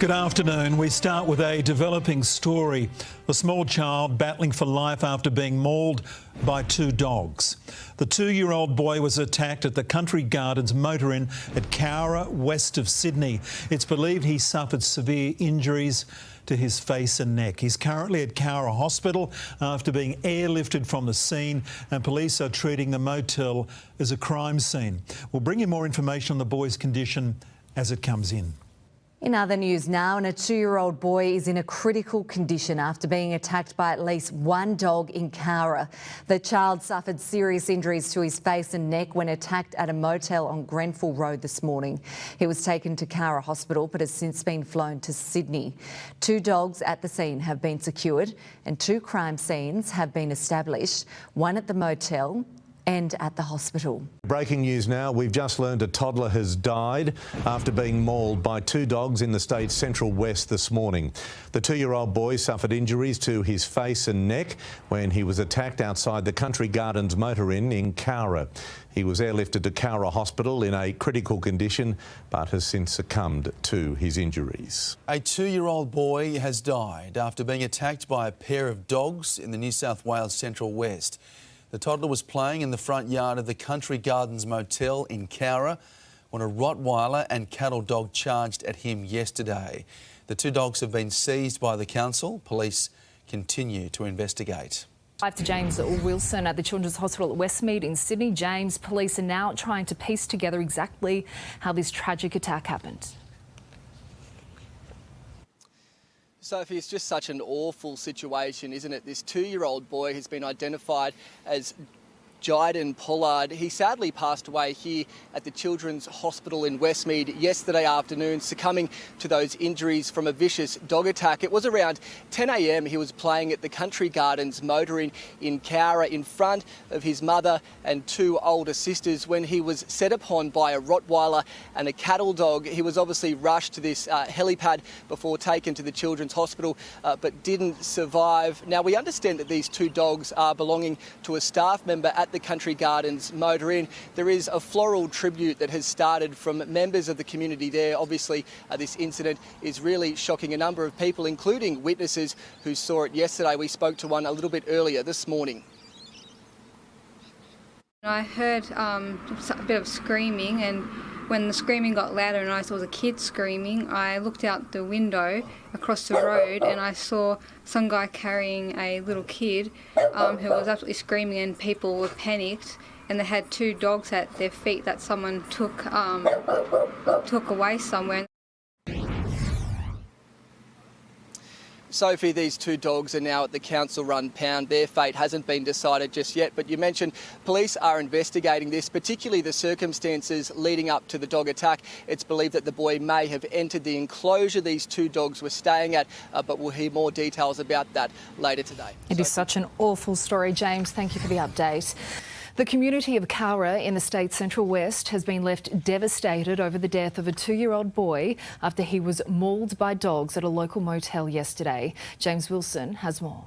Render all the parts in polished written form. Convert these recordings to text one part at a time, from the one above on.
Good afternoon. We start with a developing story. A small child battling for life after being mauled by two dogs. The 2-year-old boy was attacked at the Country Gardens motor inn at Cowra, west of Sydney. It's believed he suffered severe injuries to his face and neck. He's currently at Cowra Hospital after being airlifted from the scene, and police are treating the motel as a crime scene. We'll bring you more information on the boy's condition as it comes in. In other news now, and a 2-year-old boy is in a critical condition after being attacked by at least one dog in Cowra. The child suffered serious injuries to his face and neck when attacked at a motel on Grenfell Road this morning. He was taken to Cowra Hospital but has since been flown to Sydney. 2 dogs at the scene have been secured and 2 crime scenes have been established, one at the motel and at the hospital. Breaking news now. We've just learned a toddler has died after being mauled by 2 dogs in the state's central west this morning. The 2-year-old boy suffered injuries to his face and neck when he was attacked outside the Country Gardens motor inn in Cowra. He was airlifted to Cowra Hospital in a critical condition but has since succumbed to his injuries. A 2-year-old boy has died after being attacked by a pair of dogs in the New South Wales central west. The toddler was playing in the front yard of the Country Gardens motel in Cowra when a Rottweiler and cattle dog charged at him yesterday. The 2 dogs have been seized by the council. Police continue to investigate. Live to James Wilson at the Children's Hospital at Westmead in Sydney. James, police are now trying to piece together exactly how this tragic attack happened. Sophie, it's just such an awful situation, isn't it? This 2-year-old boy has been identified as Jayden Pollard. He sadly passed away here at the Children's Hospital in Westmead yesterday afternoon, succumbing to those injuries from a vicious dog attack. It was around 10 a.m. He was playing at the Country Gardens motor inn in Cowra in front of his mother and 2 older sisters when he was set upon by a Rottweiler and a cattle dog. He was obviously rushed to this helipad before taken to the Children's Hospital, but didn't survive. Now, we understand that these 2 dogs are belonging to a staff member at the Country Gardens motor inn. There is a floral tribute that has started from members of the community there. Obviously, this incident is really shocking a number of people, including witnesses who saw it yesterday. We spoke to one a little bit earlier this morning. I heard a bit of screaming, and when the screaming got louder and I saw the kid screaming, I looked out the window across the road and I saw some guy carrying a little kid who was absolutely screaming, and people were panicked, and they had 2 dogs at their feet that someone took away somewhere. Sophie, these 2 dogs are now at the council-run pound. Their fate hasn't been decided just yet, but you mentioned police are investigating this, particularly the circumstances leading up to the dog attack. It's believed that the boy may have entered the enclosure these 2 dogs were staying at, but we'll hear more details about that later today. It is such an awful story, James. Thank you for the update. The community of Cowra in the state's central west has been left devastated over the death of a 2-year-old boy after he was mauled by dogs at a local motel yesterday. James Wilson has more.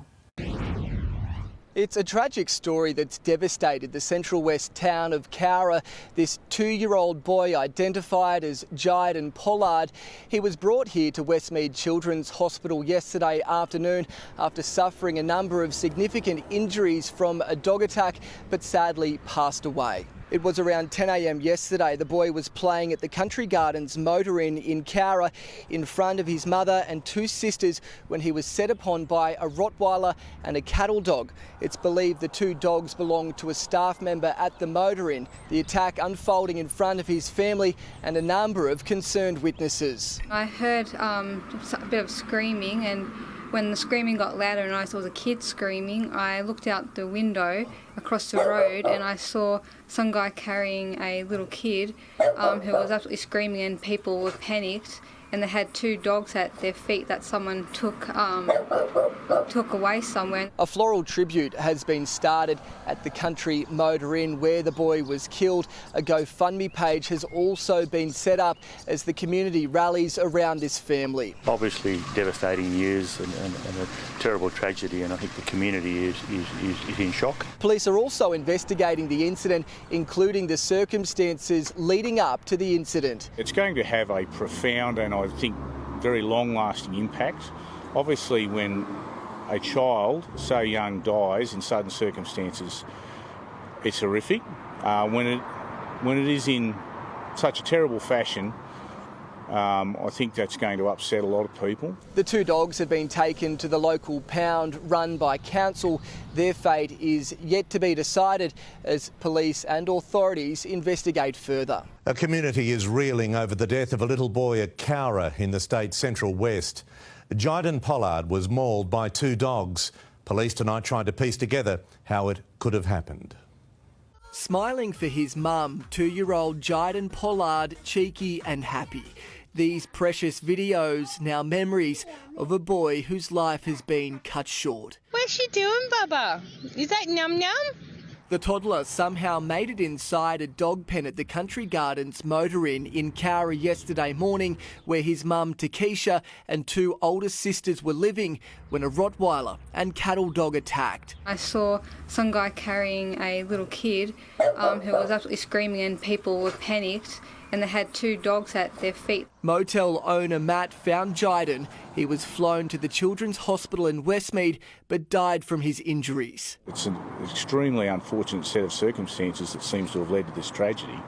It's a tragic story that's devastated the central west town of Cowra. This 2-year-old boy, identified as Jayden Pollard, he was brought here to Westmead Children's Hospital yesterday afternoon after suffering a number of significant injuries from a dog attack, but sadly passed away. It was around 10 a.m. yesterday. The boy was playing at the Country Gardens motor inn in Cowra in front of his mother and 2 sisters when he was set upon by a Rottweiler and a cattle dog. It's believed the 2 dogs belonged to a staff member at the motor inn. The attack unfolding in front of his family and a number of concerned witnesses. I heard a bit of screaming, and when the screaming got louder and I saw the kid screaming, I looked out the window across the road and I saw some guy carrying a little kid who was absolutely screaming, and people were panicked, and they had 2 dogs at their feet that someone took away somewhere. A floral tribute has been started at the Country Motor Inn where the boy was killed. A GoFundMe page has also been set up as the community rallies around this family. Obviously devastating news and a terrible tragedy, and I think the community is in shock. Police are also investigating the incident, including the circumstances leading up to the incident. It's going to have a profound and I think very long-lasting impact. Obviously, when a child so young dies in sudden circumstances, it's horrific. When it is in such a terrible fashion, I think that's going to upset a lot of people. The two dogs have been taken to the local pound run by council. Their fate is yet to be decided as police and authorities investigate further. A community is reeling over the death of a little boy at Cowra in the state's central west. Jyden Pollard was mauled by two dogs. Police tonight tried to piece together how it could have happened. Smiling for his mum, 2-year-old Jyden Pollard, cheeky and happy. These precious videos, now memories of a boy whose life has been cut short. What's she doing, Bubba? Is that Num Num? The toddler somehow made it inside a dog pen at the Country Gardens Motor Inn in Cowra yesterday morning, where his mum Takesha and two older sisters were living, when a Rottweiler and cattle dog attacked. I saw some guy carrying a little kid who was absolutely screaming, and people were panicked, and they had two dogs at their feet. Motel owner Matt found Jyden. He was flown to the Children's Hospital in Westmead but died from his injuries. It's an extremely unfortunate set of circumstances that seems to have led to this tragedy,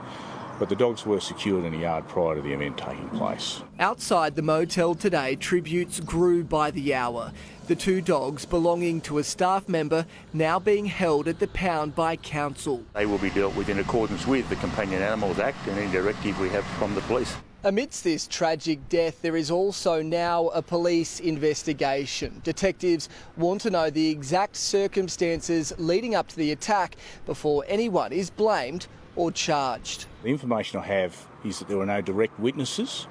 but the dogs were secured in a yard prior to the event taking place. Outside the motel today, tributes grew by the hour. The two dogs belonging to a staff member now being held at the pound by council. They will be dealt with in accordance with the Companion Animals Act and any directive we have from the police. Amidst this tragic death, there is also now a police investigation. Detectives want to know the exact circumstances leading up to the attack before anyone is blamed or charged. The information I have is that there were no direct witnesses,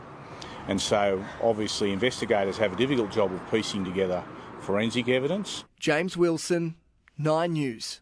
and so obviously investigators have a difficult job of piecing together forensic evidence. James Wilson, 9 News.